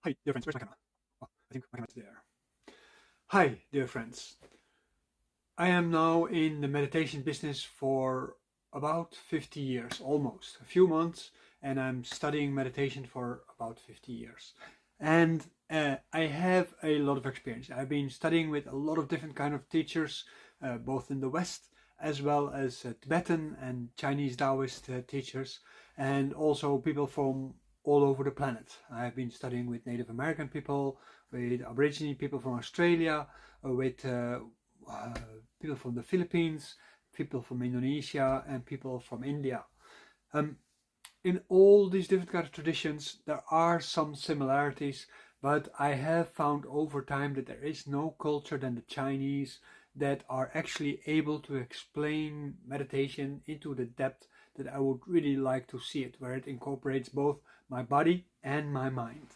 Hi, dear friends. Where's my camera? Oh, I think my camera's there. Hi, dear friends. I am now in the meditation business for about 50 years, almost a few months, and I'm studying meditation for about 50 years. And I have a lot of experience. I've been studying with a lot of different kind of teachers, both in the West as well as Tibetan and Chinese Daoist teachers, and also people from all over the planet. I've been studying with Native American people, with Aborigine people from Australia, with uh, people from the Philippines, people from Indonesia, and people from India. Um, in all these different kind of traditions, there are some similarities, but I have found over time that there is no culture than the Chinese that are actually able to explain meditation into the depth that I would really like to see it, where it incorporates both my body and my mind.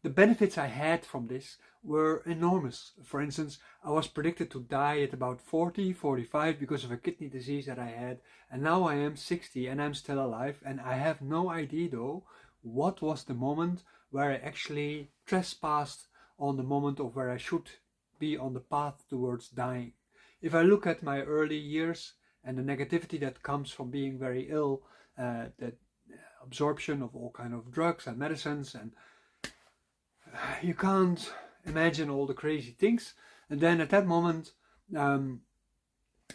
The benefits I had from this were enormous. For instance, I was predicted to die at about 40, 45 because of a kidney disease that I had, and now I am 60 and I'm still alive, and I have no idea though what was the moment where I actually trespassed on the moment of where I should be on the path towards dying. If I look at my early years and the negativity that comes from being very ill, that absorption of all kind of drugs and medicines, and you can't imagine all the crazy things. And then at that moment, um,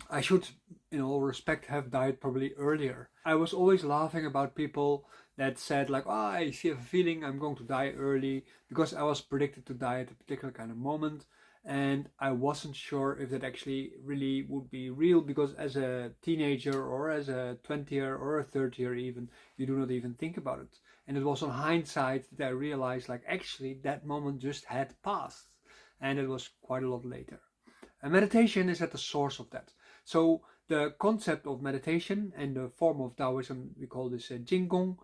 I should, in all respect, have died probably earlier. I was always laughing about people that said like, "Oh, I see a feeling I'm going to die early," because I was predicted to die at a particular kind of moment, and I wasn't sure if that actually really would be real, because as a teenager or as a 20-year or a 30-year even, you do not even think about it. And it was on hindsight that I realized like actually that moment just had passed, and it was quite a lot later. And meditation is at the source of that. So the concept of meditation and the form of Taoism, we call this jinggong,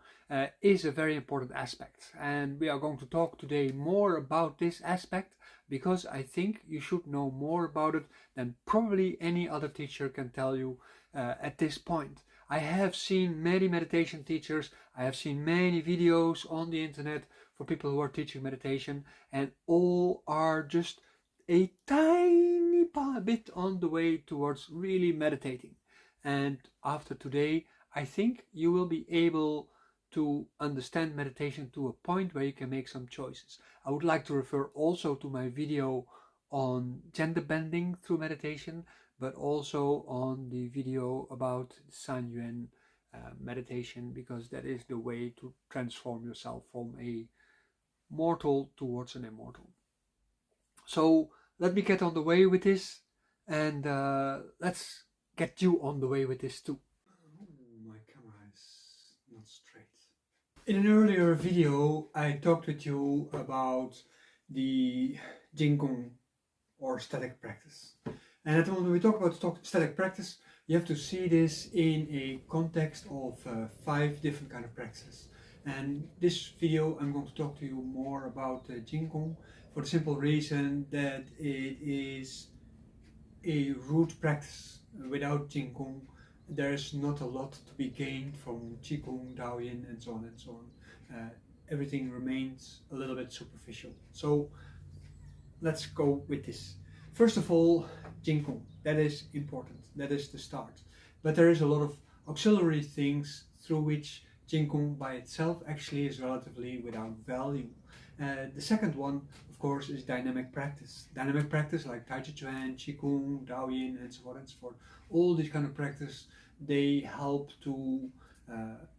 is a very important aspect. And we are going to talk today more about this aspect, because I think you should know more about it than probably any other teacher can tell you at this point. I have seen many meditation teachers, I have seen many videos on the internet for people who are teaching meditation, and all are just a tiny bit on the way towards really meditating. And after today, I think you will be able to understand meditation to a point where you can make some choices. I would like to refer also to my video on gender bending through meditation, but also on the video about San Yuan meditation, because that is the way to transform yourself from a mortal towards an immortal. So let me get on the way with this, and let's get you on the way with this too. Oh, my camera is not straight. In an earlier video, I talked with you about the jinggong or static practice. And at the moment when we talk about static practice, you have to see this in a context of 5 different kind of practices. And this video, I'm going to talk to you more about jinggong, for the simple reason that it is a root practice. Without jinggong, there's not a lot to be gained from qigong, daoyin, and so on and so on. Everything remains a little bit superficial. So let's go with this. First of all, jinggong. That is important. That is the start. But there is a lot of auxiliary things through which jinggong by itself actually is relatively without value. The second one, of course, is dynamic practice. Dynamic practice like Tai Chi Chuan, Qigong, Daoyin, and so on and so forth. All these kind of practice, they help to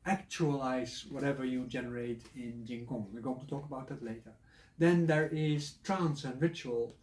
actualize whatever you generate in Jinggong. We're going to talk about that later. Then there is trance and ritual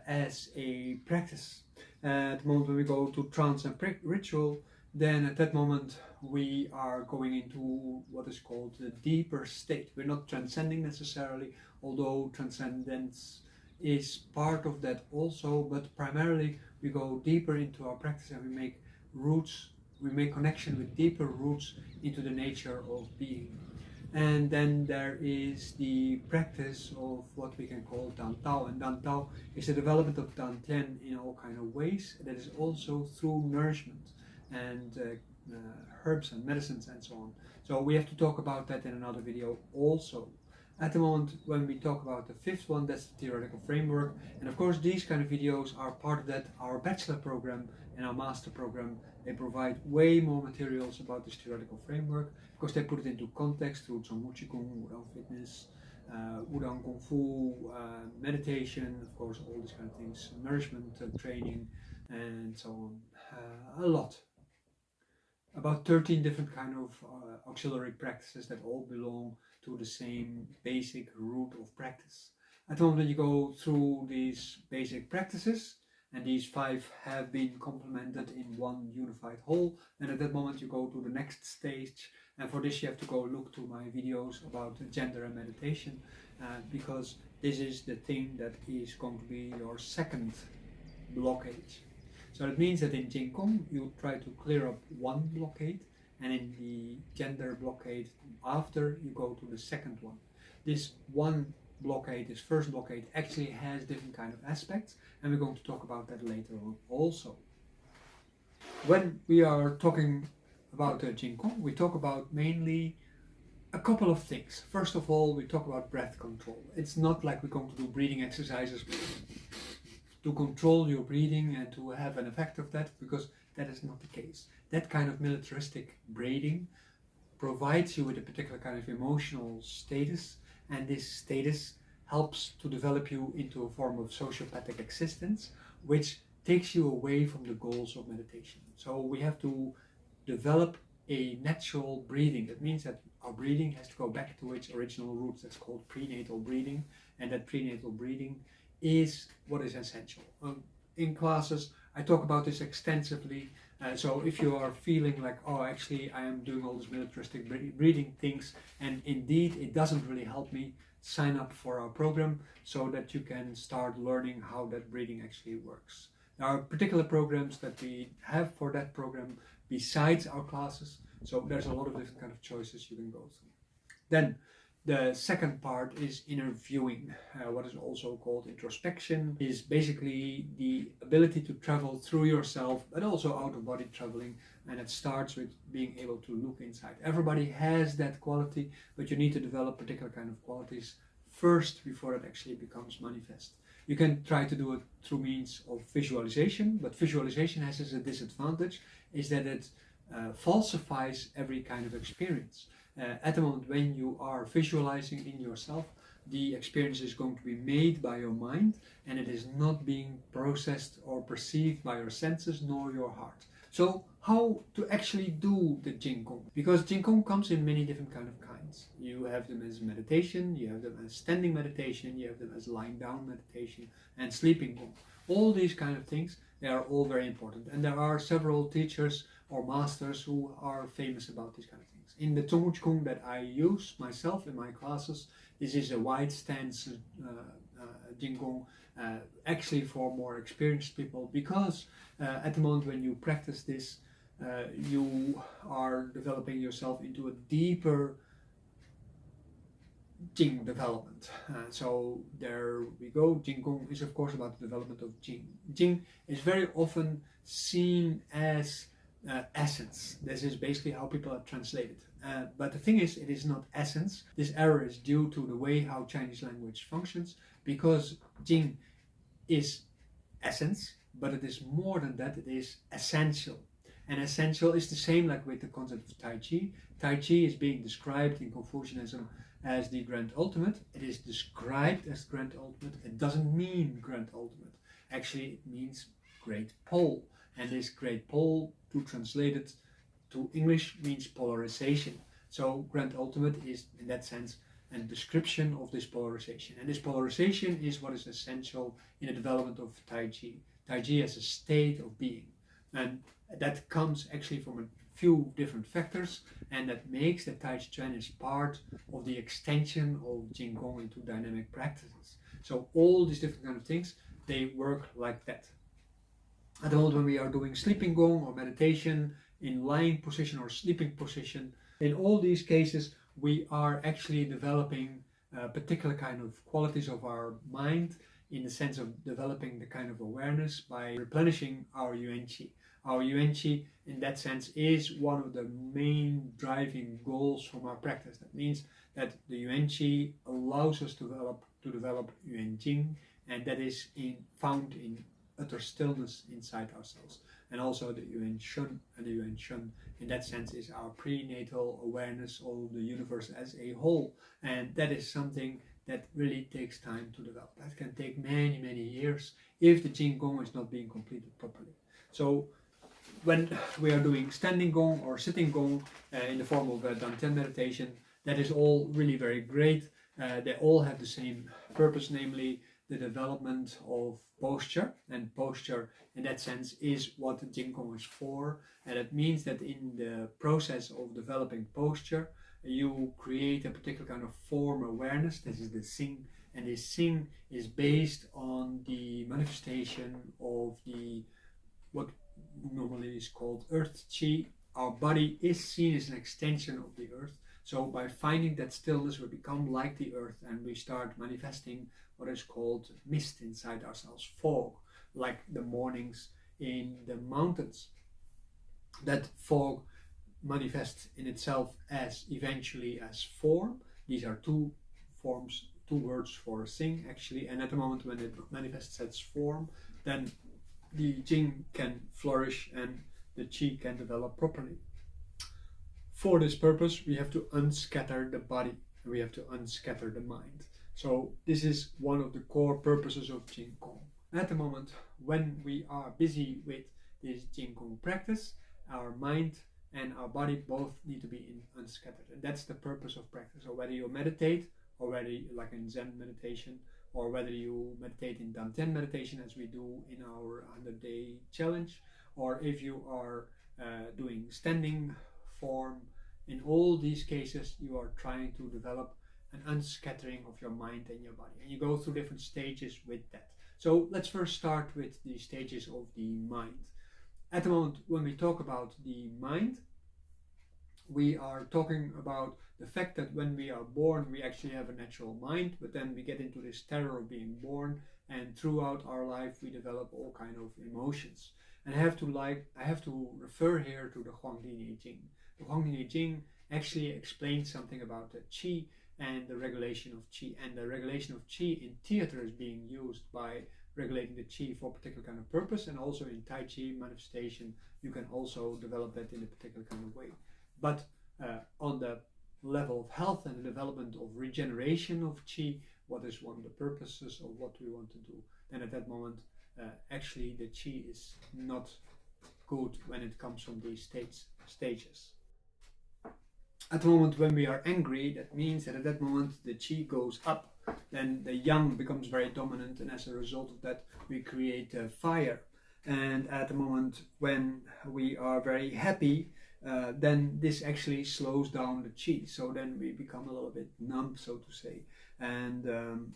as a practice. At the moment when we go to trance and ritual, then at that moment we are going into what is called the deeper state. We're not transcending necessarily, although transcendence is part of that also, but primarily we go deeper into our practice and we make roots, we make connection with deeper roots into the nature of being. And then there is the practice of what we can call Dan Tao, and Dan Tao is the development of Dan Tian in all kind of ways. That is also through nourishment and herbs and medicines and so on. So we have to talk about that in another video also. At the moment, when we talk about the fifth one, that's the theoretical framework. And of course, these kind of videos are part of that. Our bachelor program and our master program, they provide way more materials about this theoretical framework. Of course, they put it into context through jinggong, Wudang fitness, Wudang kung fu, meditation, of course, all these kind of things, nourishment training, and so on. A lot. About 13 different kind of auxiliary practices that all belong to the same basic root of practice. At the moment you go through these basic practices, and these 5 have been complemented in one unified whole, and at that moment you go to the next stage, and for this you have to go look to my videos about gender and meditation, because this is the thing that is going to be your second blockage. So it means that in jinggong you try to clear up one blockade, and in the gender blockade after you go to the second one. This one blockade, this first blockade, actually has different kind of aspects, and we're going to talk about that later on also. When we are talking about jinggong, we talk about mainly a couple of things. First of all, we talk about breath control. It's not like we're going to do breathing exercises to control your breathing and to have an effect of that, because that is not the case. That kind of militaristic breathing provides you with a particular kind of emotional status, and this status helps to develop you into a form of sociopathic existence, which takes you away from the goals of meditation. So we have to develop a natural breathing. That means that our breathing has to go back to its original roots. That's called prenatal breathing, and that prenatal breathing is what is essential. In classes I talk about this extensively, so if you are feeling like, oh, actually I am doing all these militaristic breathing things and indeed it doesn't really help me, sign up for our program so that you can start learning how that breathing actually works. There are particular programs that we have for that program besides our classes, so there's a lot of different kind of choices you can go through. Then the second part is inner viewing. What is also called introspection is basically the ability to travel through yourself, but also out of body traveling, and it starts with being able to look inside. Everybody has that quality, but you need to develop particular kind of qualities first before it actually becomes manifest. You can try to do it through means of visualization, but visualization has as a disadvantage is that it falsifies every kind of experience. At the moment when you are visualizing in yourself, the experience is going to be made by your mind, and it is not being processed or perceived by your senses nor your heart. So how to actually do the jinggong? Because jinggong comes in many different kinds. You have them as meditation, you have them as standing meditation, you have them as lying down meditation, and sleeping gong. All these kind of things, they are all very important, and there are several teachers or masters who are famous about these kind of things. In the Gong that I use myself in my classes, this is a wide stance jinggong, actually for more experienced people, because at the moment when you practice this, you are developing yourself into a deeper jing development. So there we go. Jinggong is of course about the development of jing. Jing is very often seen as essence. This is basically how people are translated. But the thing is, it is not essence. This error is due to the way how Chinese language functions, because jing is essence, but it is more than that. It is essential. And essential is the same like with the concept of Tai Chi. Tai Chi is being described in Confucianism as the grand ultimate. It is described as grand ultimate. It doesn't mean grand ultimate. Actually, it means great pole. And this great pole, to translate it to English, means polarization. So grand ultimate is, in that sense, a description of this polarization. And this polarization is what is essential in the development of Tai Chi. Tai Chi as a state of being. And that comes actually from a few different factors, and that makes the Tai Chi Chuan as part of the extension of Jinggong into dynamic practices. So all these different kind of things, they work like that. At the moment when we are doing sleeping gong or meditation in lying position or sleeping position, in all these cases we are actually developing particular kind of qualities of our mind, in the sense of developing the kind of awareness by replenishing our yuanqi. Our yuanqi, in that sense, is one of the main driving goals from our practice. That means that the yuanqi allows us to develop yuanjing, and that is found in utter stillness inside ourselves. And also the yuansheng, and the yuansheng in that sense is our prenatal awareness of the universe as a whole, and that is something that really takes time to develop. That can take many, many years if the jinggong is not being completed properly. So when we are doing standing gong or sitting gong in the form of a dantian meditation, that is all really very great. They all have the same purpose, namely the development of posture, and posture in that sense is what the jinggong is for, and it means that in the process of developing posture you create a particular kind of form awareness. This is the xing, and this xing is based on the manifestation of the what normally is called earth qi. Our body is seen as an extension of the earth, so by finding that stillness we become like the earth and we start manifesting what is called mist inside ourselves, fog, like the mornings in the mountains. That fog manifests in itself as eventually as form. These are two words for xing actually, and at the moment when it manifests as form, then the jing can flourish and the qi can develop properly. For this purpose we have to unscatter the body, and we have to unscatter the mind. So this is one of the core purposes of jinggong. At the moment when we are busy with this jinggong practice, our mind and our body both need to be unscattered, and that's the purpose of practice. So whether you meditate, or whether you, like in Zen meditation, or whether you meditate in dantian meditation as we do in our 100-day challenge, or if you are doing standing form, in all these cases you are trying to develop an unscattering of your mind and your body, and you go through different stages with that. So let's first start with the stages of the mind. At the moment when we talk about the mind, we are talking about the fact that when we are born we actually have a natural mind, but then we get into this terror of being born, and throughout our life we develop all kind of emotions. And I have to refer here to the Huangdi Jing. The Huangdi Jing actually explains something about the qi and the regulation of qi, and the regulation of qi in theater is being used by regulating the qi for a particular kind of purpose, and also in Tai Chi manifestation you can also develop that in a particular kind of way. But on the level of health and the development of regeneration of qi, what is one of the purposes of what we want to do, then at that moment actually the qi is not good when it comes from these stages. At the moment when we are angry, that means that at that moment the qi goes up, then the yang becomes very dominant, and as a result of that we create fire. And at the moment when we are very happy, then this actually slows down the qi, so then we become a little bit numb, so to say, and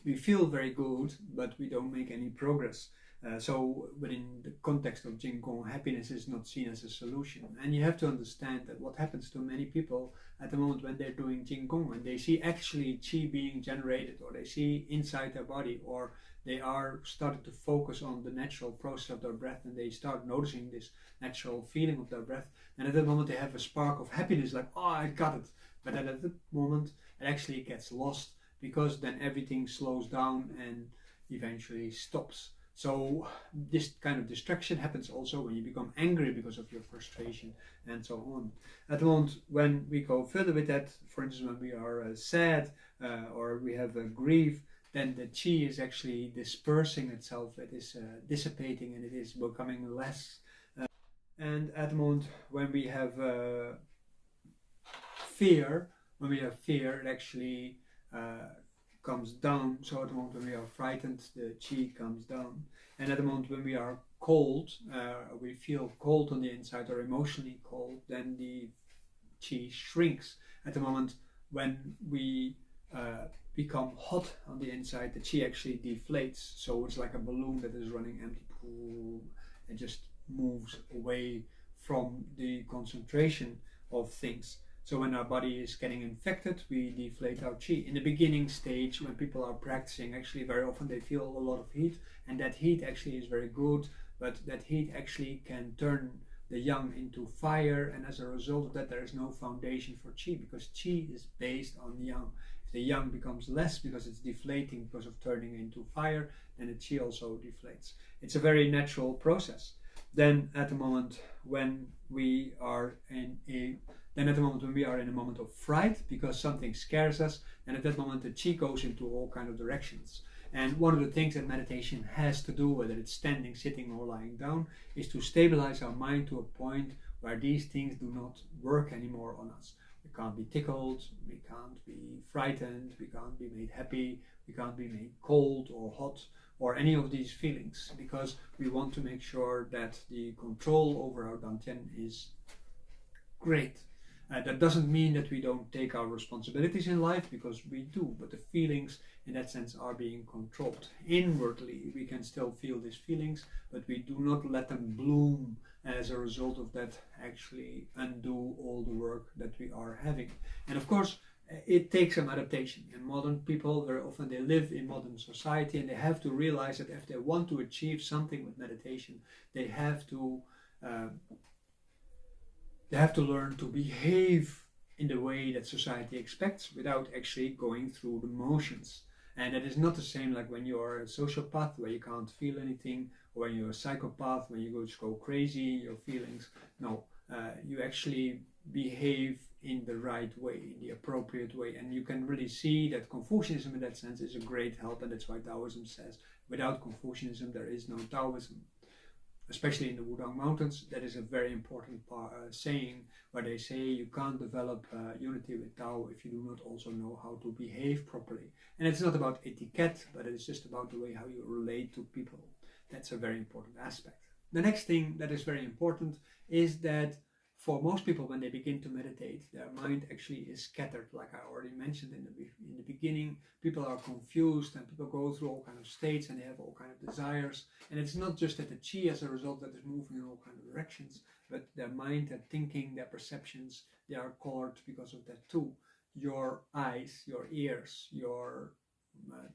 we feel very good but we don't make any progress. So within the context of jinggong, happiness is not seen as a solution, and you have to understand that what happens to many people at the moment when they're doing jinggong and they see actually qi being generated, or they see inside their body, or they are starting to focus on the natural process of their breath, and they start noticing this natural feeling of their breath, and at that moment they have a spark of happiness, like, oh, I got it. But then at that moment it actually gets lost, because then everything slows down and eventually stops. So this kind of distraction happens also when you become angry because of your frustration and so on. At the moment when we go further with that, for instance when we are sad or we have grief, then the qi is actually dispersing itself, it is dissipating, and it is becoming less. And at the moment when we have fear, it actually comes down. So at the moment when we are frightened, the qi comes down. And at the moment when we are cold, we feel cold on the inside or emotionally cold, then the qi shrinks. At the moment when we become hot on the inside, the qi actually deflates. So it's like a balloon that is running empty, and just moves away from the concentration of things. So when our body is getting infected, we deflate our qi. In the beginning stage, when people are practicing, actually very often they feel a lot of heat, and that heat actually is very good, but that heat actually can turn the yang into fire, and as a result of that there is no foundation for qi, because qi is based on yang. If the yang becomes less because it's deflating because of turning into fire, then the qi also deflates. It's a very natural process. Then at the moment when we are in a moment of fright because something scares us, and at that moment the qi goes into all kind of directions. And one of the things that meditation has to do, whether it's standing, sitting or lying down, is to stabilize our mind to a point where these things do not work anymore on us. We can't be tickled, we can't be frightened, we can't be made happy, we can't be made cold or hot or any of these feelings, because we want to make sure that the control over our dantian is great. That doesn't mean that we don't take our responsibilities in life, because we do, but the feelings in that sense are being controlled. Inwardly we can still feel these feelings, but we do not let them bloom as a result of that actually undo all the work that we are having. And of course it takes some adaptation. And modern people, very often they live in modern society, and they have to realize that if they want to achieve something with meditation, they have to learn to behave in the way that society expects without actually going through the motions. And that is not the same like when you are a sociopath where you can't feel anything, or when you're a psychopath when you just go crazy in your feelings. No, you actually behave in the right way, in the appropriate way. And you can really see that Confucianism in that sense is a great help, and that's why Daoism says without Confucianism there is no Taoism. Especially in the Wudang Mountains, that is a very important saying, where they say you can't develop unity with Tao if you do not also know how to behave properly. And it's not about etiquette, but it's just about the way how you relate to people. That's a very important aspect. The next thing that is very important is that for most people, when they begin to meditate, their mind actually is scattered. Like I already mentioned in the beginning, people are confused and people go through all kinds of states and they have all kinds of desires. And it's not just that the qi as a result that is moving in all kinds of directions, but their mind, their thinking, their perceptions, they are colored because of that too. Your eyes, your ears, your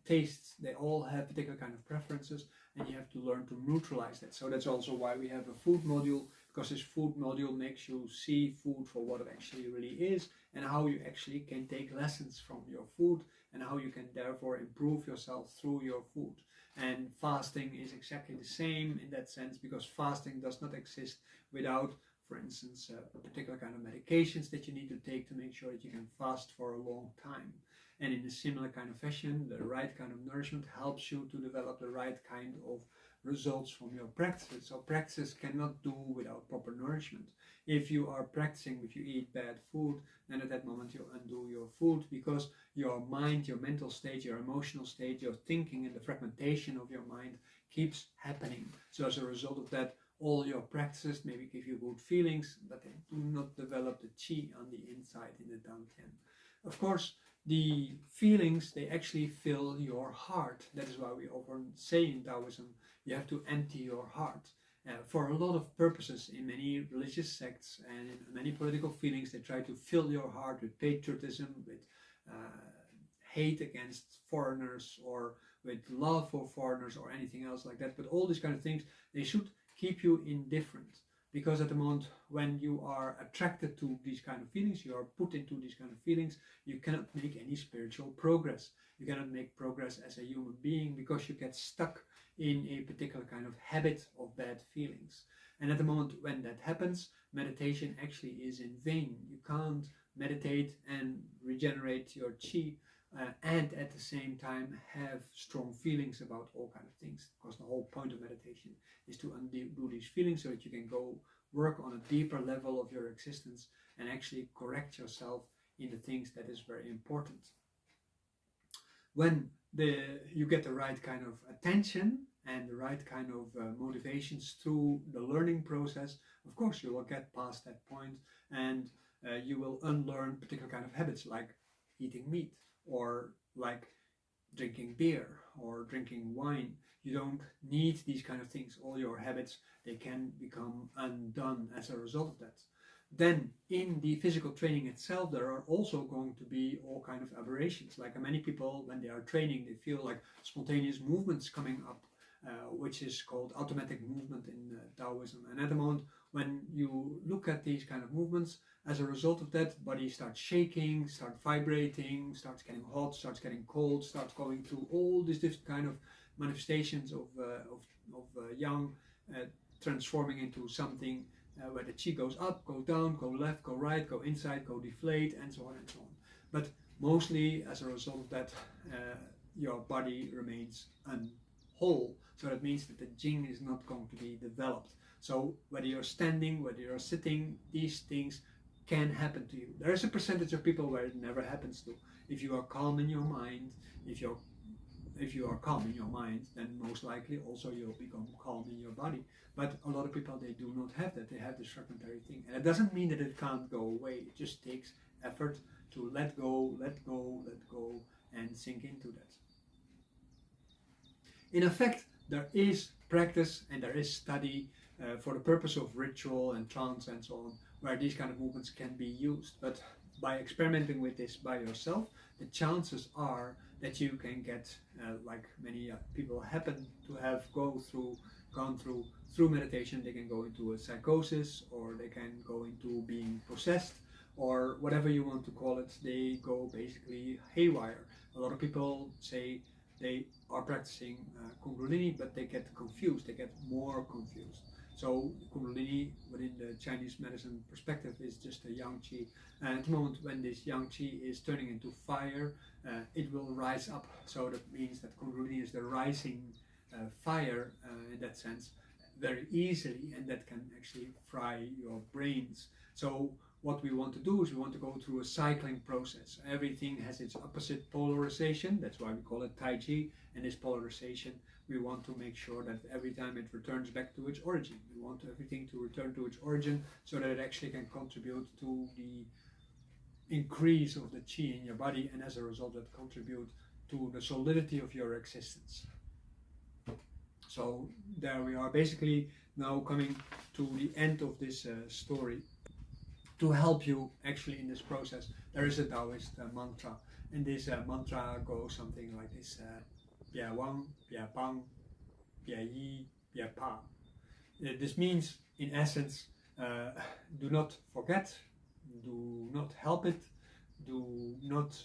tastes, they all have particular kind of preferences, and you have to learn to neutralize that. So that's also why we have a food module, because this food module makes you see food for what it actually really is, and how you actually can take lessons from your food, and how you can therefore improve yourself through your food. And fasting is exactly the same in that sense, because fasting does not exist without, for instance, a particular kind of medications that you need to take to make sure that you can fast for a long time. And in a similar kind of fashion, the right kind of nourishment helps you to develop the right kind of results from your practices. So practice cannot do without proper nourishment. If you are practicing, if you eat bad food, then at that moment you undo your food, because your mind, your mental state, your emotional state, your thinking and the fragmentation of your mind keeps happening. So as a result of that, all your practices maybe give you good feelings, but they do not develop the qi on the inside in the dantian. Of course, the feelings, they actually fill your heart. That is why we often say in Taoism, you have to empty your heart. For a lot of purposes, in many religious sects and in many political feelings, they try to fill your heart with patriotism, with hate against foreigners, or with love for foreigners, or anything else like that. But all these kind of things, they should keep you indifferent. Because at the moment when you are attracted to these kind of feelings, you are put into these kind of feelings, you cannot make any spiritual progress. You cannot make progress as a human being, because you get stuck in a particular kind of habit of bad feelings. And at the moment when that happens, meditation actually is in vain. You can't meditate and regenerate your qi and at the same time have strong feelings about all kinds of things, because the whole point of meditation is to undo these feelings so that you can go work on a deeper level of your existence and actually correct yourself in the things that is very important. When you get the right kind of attention and the right kind of motivations through the learning process, of course you will get past that point, and you will unlearn particular kind of habits like eating meat, or like drinking beer or drinking wine. You don't need these kind of things. All your habits, they can become undone as a result of that. Then in the physical training itself, there are also going to be all kind of aberrations. Like many people, when they are training, they feel like spontaneous movements coming up, which is called automatic movement in Taoism. And at the moment, when you look at these kind of movements, as a result of that, body starts shaking, starts vibrating, starts getting hot, starts getting cold, starts going through all these different kind of manifestations of yang, transforming into something where the chi goes up, go down, go left, go right, go inside, go deflate, and so on and so on. But mostly as a result of that, your body remains unwhole. So that means that the jing is not going to be developed. So whether you're standing, whether you're sitting, these things can happen to you. There is a percentage of people where it never happens to. If you are calm in your mind, if you are calm in your mind, then most likely also you'll become calm in your body. But a lot of people, they do not have that. They have this fragmentary thing. And it doesn't mean that it can't go away. It just takes effort to let go, and sink into that. In effect, there is practice and there is study for the purpose of ritual and trance and so on, where these kind of movements can be used. But by experimenting with this by yourself, the chances are that you can get, like many people happen to have gone through meditation, they can go into a psychosis, or they can go into being possessed, or whatever you want to call it. They go basically haywire. A lot of people say they are practicing Kundalini, but they get confused, they get more confused. So Kundalini, within the Chinese medicine perspective, is just a yangqi. And at the moment when this yangqi is turning into fire, it will rise up. So that means that Kundalini is the rising fire in that sense, very easily, and that can actually fry your brains. So what we want to do is we want to go through a cycling process. Everything has its opposite polarization. That's why we call it Tai Chi. And this polarization, we want to make sure that every time it returns back to its origin. We want everything to return to its origin so that it actually can contribute to the increase of the chi in your body, and as a result that contribute to the solidity of your existence. So there we are, basically now coming to the end of this story. To help you actually in this process, there is a Daoist mantra, and this mantra goes something like this: Bia Wang, Bia Bang, Bia Yi, Bia Pa. This means, in essence, do not forget, do not help it, do not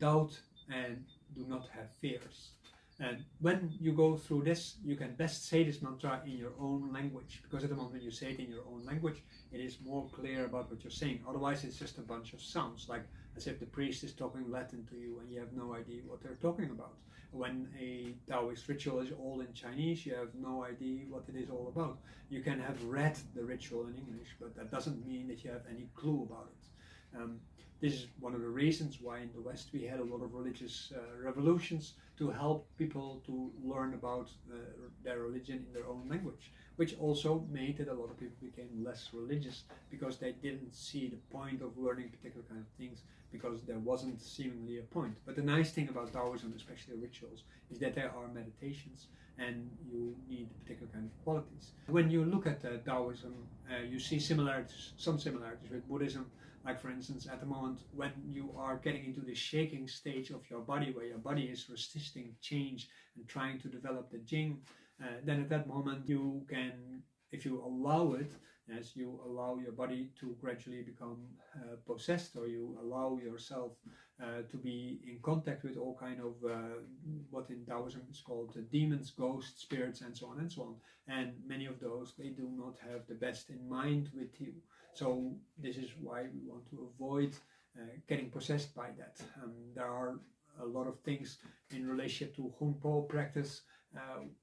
doubt, and do not have fears. And when you go through this, you can best say this mantra in your own language, because at the moment when you say it in your own language, it is more clear about what you're saying. Otherwise, it's just a bunch of sounds, like as if the priest is talking Latin to you and you have no idea what they're talking about. When a Daoist ritual is all in Chinese, you have no idea what it is all about. You can have read the ritual in English, but that doesn't mean that you have any clue about it. This is one of the reasons why in the West we had a lot of religious revolutions, to help people to learn about their religion in their own language, which also made that a lot of people became less religious, because they didn't see the point of learning particular kind of things, because there wasn't seemingly a point. But the nice thing about Taoism, especially rituals, is that there are meditations and you need particular kind of qualities. When you look at Taoism, you see some similarities with Buddhism. Like for instance, at the moment when you are getting into the shaking stage of your body, where your body is resisting change and trying to develop the jing, then at that moment you can, if you allow it, as you allow your body to gradually become possessed, or you allow yourself to be in contact with all kind of what in Taoism is called demons, ghosts, spirits, and so on and so on. And many of those, they do not have the best in mind with you. So this is why we want to avoid getting possessed by that. There are a lot of things in relationship to Hunpo practice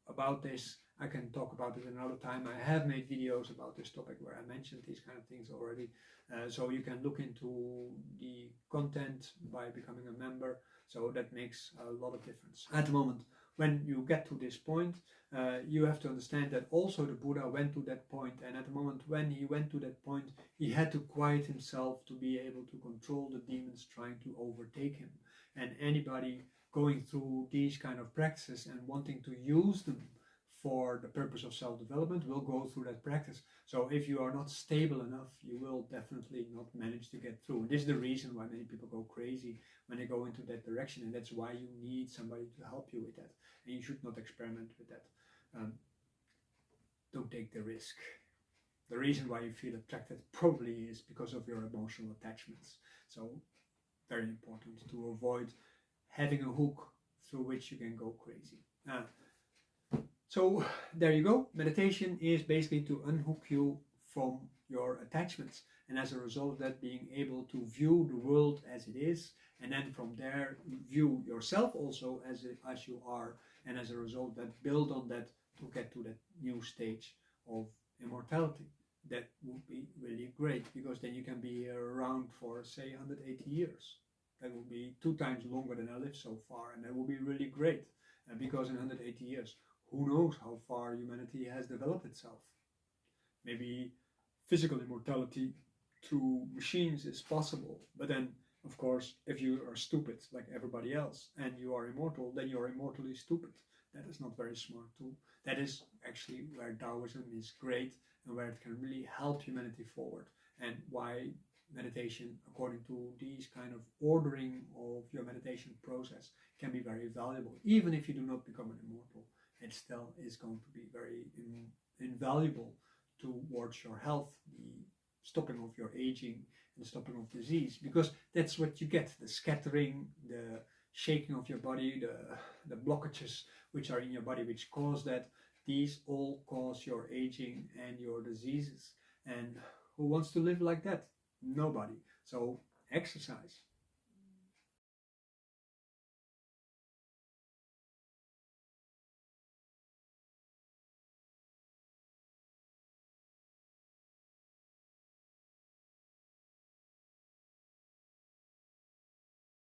about this. I can talk about it another time. I have made videos about this topic where I mentioned these kind of things already. So you can look into the content by becoming a member. So that makes a lot of difference. At the moment, when you get to this point, you have to understand that also the Buddha went to that point, and at the moment when he went to that point, he had to quiet himself to be able to control the demons trying to overtake him. And anybody going through these kind of practices and wanting to use them for the purpose of self-development will go through that practice. So if you are not stable enough, you will definitely not manage to get through. And this is the reason why many people go crazy when they go into that direction, and that's why you need somebody to help you with that. And you should not experiment with that. Don't take the risk. the reason why you feel attracted probably is because of your emotional attachments. So very important to avoid having a hook through which you can go crazy. So there you go. Meditation is basically to unhook you from your attachments, and as a result of that, being able to view the world as it is, and then from there view yourself also as you are, and as a result that build on that to get to that new stage of immortality. That would be really great, because then you can be around for say 180 years. That would be 2 times longer than I lived so far, and that would be really great, because in 180 years, who knows how far humanity has developed itself. Maybe physical immortality through machines is possible, but then of course if you are stupid like everybody else and you are immortal, then you are immortally stupid. That is not very smart too. That is actually where Daoism is great and where it can really help humanity forward, and why meditation, according to these kind of ordering of your meditation process, can be very valuable. Even if you do not become an immortal, it still is going to be very invaluable towards your health, the stopping of your aging and stopping of disease, because that's what you get: the scattering, the shaking of your body, the blockages which are in your body which cause that. These all cause your aging and your diseases, and who wants to live like that? Nobody. So exercise,